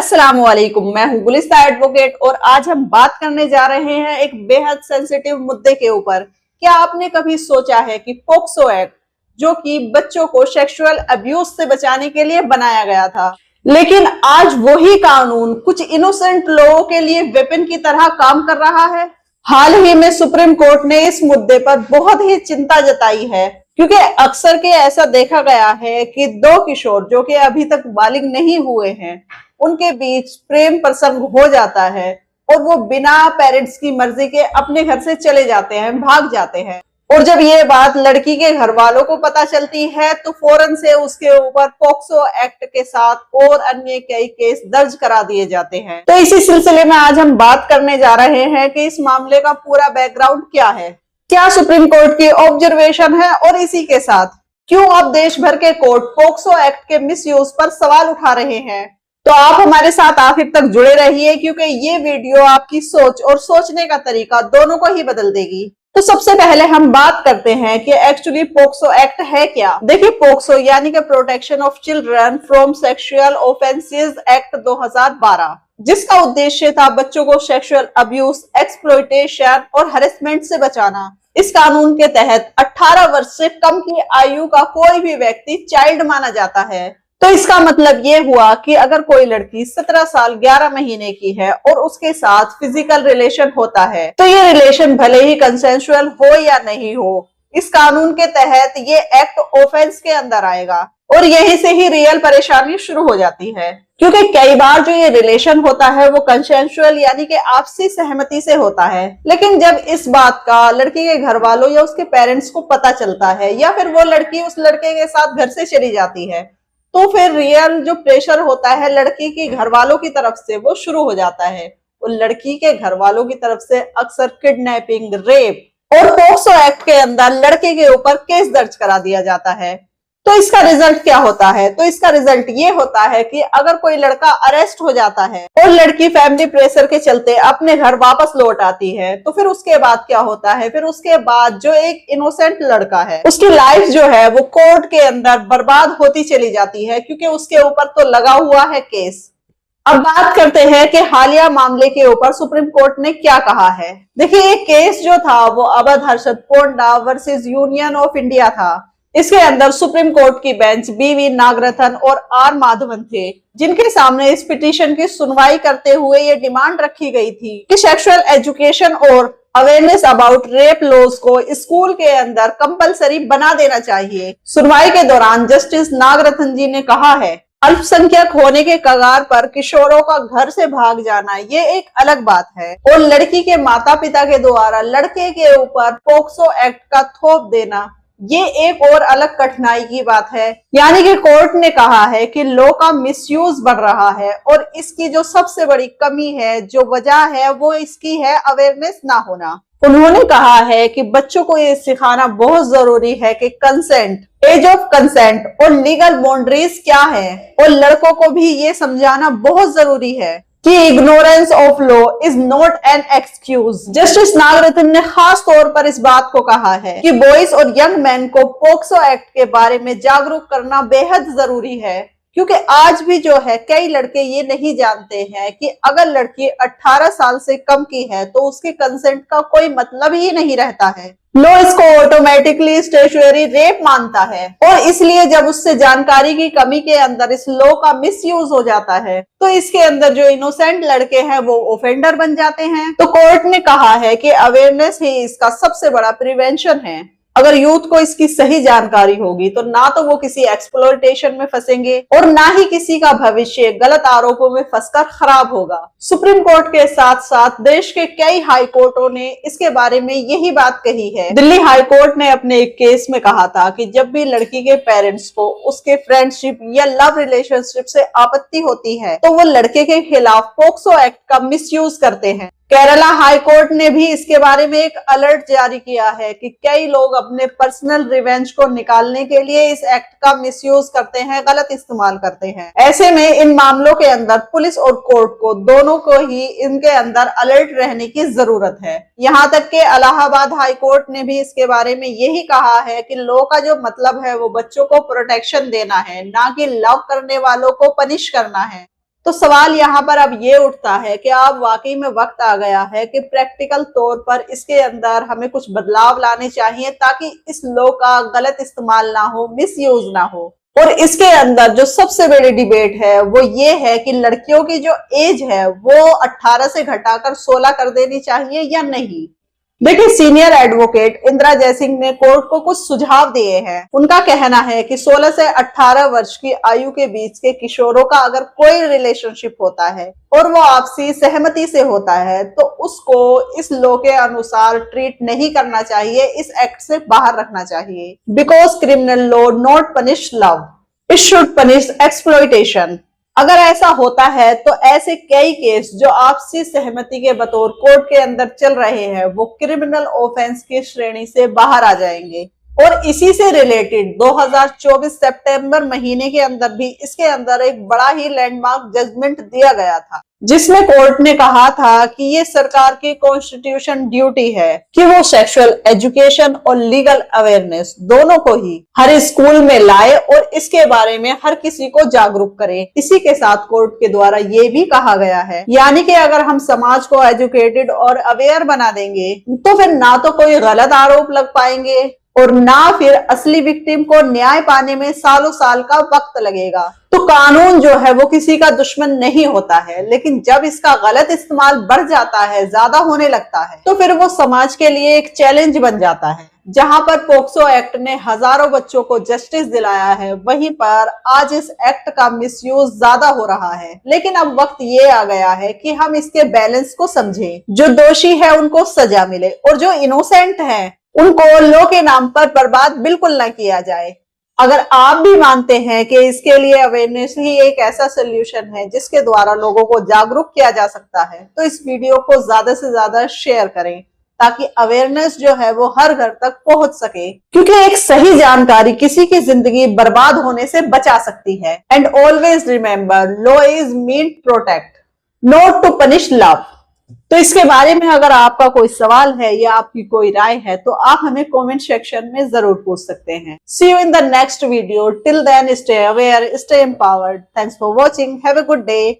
अस्सलाम वालेकुम, मैं हूँ गुलिस्ता एडवोकेट और आज हम बात करने जा रहे हैं एक बेहद सेंसिटिव मुद्दे के ऊपर। क्या आपने कभी सोचा है कि पोक्सो एक्ट, जो कि बच्चों को सेक्सुअल अब्यूज से बचाने के लिए बनाया गया था, लेकिन आज वही कानून कुछ इनोसेंट लोगों के लिए वेपन की तरह काम कर रहा है। हाल ही में सुप्रीम कोर्ट ने इस मुद्दे पर बहुत ही चिंता जताई है, क्योंकि अक्सर के ऐसा देखा गया है कि दो किशोर जो कि अभी तक बालिग नहीं हुए हैं, उनके बीच प्रेम प्रसंग हो जाता है और वो बिना पेरेंट्स की मर्जी के अपने घर से चले जाते हैं, भाग जाते हैं। और जब ये बात लड़की के घर वालों को पता चलती है तो फौरन से उसके ऊपर पोक्सो एक्ट के साथ और अन्य कई केस दर्ज करा दिए जाते हैं। तो इसी सिलसिले में आज हम बात करने जा रहे हैं कि इस मामले का पूरा बैकग्राउंड क्या है, क्या सुप्रीम कोर्ट की ऑब्जर्वेशन है और इसी के साथ क्यों अब देश भर के कोर्ट पोक्सो एक्ट के मिसयूज पर सवाल उठा रहे हैं। तो आप हमारे साथ आखिर तक जुड़े रहिए, क्योंकि ये वीडियो आपकी सोच और सोचने का तरीका दोनों को ही बदल देगी। तो सबसे पहले हम बात करते हैं कि एक्चुअली पोक्सो एक्ट है क्या। देखिए, पोक्सो यानी कि protection of children from sexual offences act 2012, जिसका उद्देश्य था बच्चों को सेक्सुअल अब्यूज, एक्सप्लॉयटेशन और हरेसमेंट से बचाना। इस कानून के तहत 18 वर्ष से कम की आयु का कोई भी व्यक्ति चाइल्ड माना जाता है। तो इसका मतलब ये हुआ कि अगर कोई लड़की 17 साल 11 महीने की है और उसके साथ फिजिकल रिलेशन होता है, तो ये रिलेशन भले ही कंसेंसुअल हो या नहीं हो, इस कानून के तहत ये एक्ट ऑफेंस के अंदर आएगा। और यहीं से ही रियल परेशानी शुरू हो जाती है, क्योंकि कई बार जो ये रिलेशन होता है वो कंसेंसुअल यानी कि आपसी सहमति से होता है, लेकिन जब इस बात का लड़की के घर वालों या उसके पेरेंट्स को पता चलता है या फिर वो लड़की उस लड़के के साथ घर से चली जाती है, तो फिर रियल जो प्रेशर होता है लड़की के घर वालों की तरफ से वो शुरू हो जाता है। और लड़की के घर वालों की तरफ से अक्सर किडनैपिंग, रेप और पोक्सो एक्ट के अंदर लड़के के ऊपर केस दर्ज करा दिया जाता है। तो इसका रिजल्ट क्या होता है? तो इसका रिजल्ट ये होता है कि अगर कोई लड़का अरेस्ट हो जाता है और लड़की फैमिली प्रेशर के चलते अपने घर वापस लौट आती है, तो फिर उसके बाद क्या होता है? फिर उसके बाद जो एक इनोसेंट लड़का है, उसकी लाइफ जो है वो कोर्ट के अंदर बर्बाद होती चली जाती है, क्योंकि उसके ऊपर तो लगा हुआ है केस। अब बात करते हैं कि हालिया मामले के ऊपर सुप्रीम कोर्ट ने क्या कहा है। देखिए, एक केस जो था वो Awadh Harshad Ponda versus union of India था। इसके अंदर सुप्रीम कोर्ट की बेंच बीवी नागरथन और आर माधवन थे, जिनके सामने इस पिटीशन की सुनवाई करते हुए ये डिमांड रखी गई थी कि सेक्सुअल एजुकेशन और अवेयरनेस अबाउट रेप लॉज को स्कूल के अंदर कंपलसरी बना देना चाहिए। सुनवाई के दौरान जस्टिस नागरथन जी ने कहा है, अल्पसंख्यक होने के कगार पर किशोरों का घर से भाग जाना ये एक अलग बात है, और लड़की के माता पिता के द्वारा लड़के के ऊपर पोक्सो एक्ट का थोप देना ये एक और अलग कठिनाई की बात है। यानी कि कोर्ट ने कहा है कि लॉ का मिसयूज बढ़ रहा है, और इसकी जो सबसे बड़ी कमी है, जो वजह है, वो इसकी है अवेयरनेस ना होना। उन्होंने कहा है कि बच्चों को ये सिखाना बहुत जरूरी है कि कंसेंट, एज ऑफ कंसेंट और लीगल बाउंड्रीज क्या है, और लड़कों को भी ये समझाना बहुत जरूरी है कि ignorance of law is not an excuse. Justice Nagarathna ने खास तौर पर इस बात को कहा है कि बॉयज और यंग मैन को पोक्सो एक्ट के बारे में जागरूक करना बेहद जरूरी है, क्योंकि आज भी जो है कई लड़के ये नहीं जानते हैं कि अगर लड़की 18 साल से कम की है तो उसके कंसेंट का कोई मतलब ही नहीं रहता है। लॉ इसको ऑटोमेटिकली स्टैट्यूटरी रेप मानता है, और इसलिए जब उससे जानकारी की कमी के अंदर इस लॉ का मिसयूज हो जाता है, तो इसके अंदर जो इनोसेंट लड़के हैं वो ऑफेंडर बन जाते हैं। तो कोर्ट ने कहा है कि अवेयरनेस ही इसका सबसे बड़ा प्रिवेंशन है। अगर यूथ को इसकी सही जानकारी होगी तो ना तो वो किसी एक्सप्लॉयटेशन में फंसेंगे और ना ही किसी का भविष्य गलत आरोपों में फंसकर खराब होगा। सुप्रीम कोर्ट के साथ साथ देश के कई हाई कोर्टों ने इसके बारे में यही बात कही है। दिल्ली हाई कोर्ट ने अपने एक केस में कहा था कि जब भी लड़की के पेरेंट्स को उसके फ्रेंडशिप या लव रिलेशनशिप से आपत्ति होती है तो वो लड़के के खिलाफ पोक्सो एक्ट का मिसयूज करते हैं। केरला हाई कोर्ट ने भी इसके बारे में एक अलर्ट जारी किया है कि कई लोग अपने पर्सनल रिवेंज को निकालने के लिए इस एक्ट का मिसयूज करते हैं, गलत इस्तेमाल करते हैं। ऐसे में इन मामलों के अंदर पुलिस और कोर्ट को दोनों को ही इनके अंदर अलर्ट रहने की जरूरत है। यहाँ तक कि इलाहाबाद हाई कोर्ट ने भी इसके बारे में यही कहा है कि लॉ का जो मतलब है वो बच्चों को प्रोटेक्शन देना है, ना कि लव करने वालों को पनिश करना है। तो सवाल यहाँ पर अब ये उठता है कि अब वाकई में वक्त आ गया है कि प्रैक्टिकल तौर पर इसके अंदर हमें कुछ बदलाव लाने चाहिए ताकि इस लॉ का गलत इस्तेमाल ना हो, मिसयूज ना हो। और इसके अंदर जो सबसे बड़ी डिबेट है वो ये है कि लड़कियों की जो एज है वो 18 से घटाकर 16 कर देनी चाहिए या नहीं। देखिए, सीनियर एडवोकेट इंदिरा जयसिंह ने कोर्ट को कुछ सुझाव दिए हैं। उनका कहना है कि 16 से 18 वर्ष की आयु के बीच के किशोरों का अगर कोई रिलेशनशिप होता है और वो आपसी सहमति से होता है तो उसको इस लॉ के अनुसार ट्रीट नहीं करना चाहिए, इस एक्ट से बाहर रखना चाहिए। Because criminal law not punish love, it should punish exploitation. अगर ऐसा होता है तो ऐसे कई केस जो आपसी सहमति के बतौर कोर्ट के अंदर चल रहे हैं वो क्रिमिनल ऑफेंस की श्रेणी से बाहर आ जाएंगे। और इसी से रिलेटेड 2024 सितंबर महीने के अंदर भी इसके अंदर एक बड़ा ही लैंडमार्क जजमेंट दिया गया था, जिसमें कोर्ट ने कहा था कि ये सरकार की कॉन्स्टिट्यूशन ड्यूटी है कि वो सेक्सुअल एजुकेशन और लीगल अवेयरनेस दोनों को ही हर स्कूल में लाए और इसके बारे में हर किसी को जागरूक करे। इसी के साथ कोर्ट के द्वारा ये भी कहा गया है, यानी कि अगर हम समाज को एजुकेटेड और अवेयर बना देंगे तो फिर ना तो कोई गलत आरोप लग पाएंगे और ना फिर असली विक्टिम को न्याय पाने में सालों साल का वक्त लगेगा। तो कानून जो है वो किसी का दुश्मन नहीं होता है, लेकिन जब इसका गलत इस्तेमाल बढ़ जाता है, ज्यादा होने लगता है, तो फिर वो समाज के लिए एक चैलेंज बन जाता है। जहां पर पोक्सो एक्ट ने हजारों बच्चों को जस्टिस दिलाया है, वहीं पर आज इस एक्ट का मिसयूज ज्यादा हो रहा है। लेकिन अब वक्त ये आ गया है कि हम इसके बैलेंस को समझें। जो दोषी है उनको सजा मिले और जो इनोसेंट है उनको लॉ के नाम पर बर्बाद बिल्कुल ना किया जाए। अगर आप भी मानते हैं कि इसके लिए अवेयरनेस ही एक ऐसा सोल्यूशन है जिसके द्वारा लोगों को जागरूक किया जा सकता है, तो इस वीडियो को ज्यादा से ज्यादा शेयर करें ताकि अवेयरनेस जो है वो हर घर तक पहुंच सके, क्योंकि एक सही जानकारी किसी की जिंदगी बर्बाद होने से बचा सकती है। And always remember, law is mean protect, not to punish love. तो इसके बारे में अगर आपका कोई सवाल है या आपकी कोई राय है तो आप हमें कमेंट सेक्शन में जरूर पूछ सकते हैं। See you in the next video. Till then, stay aware, stay empowered. Thanks for watching. Have a good day.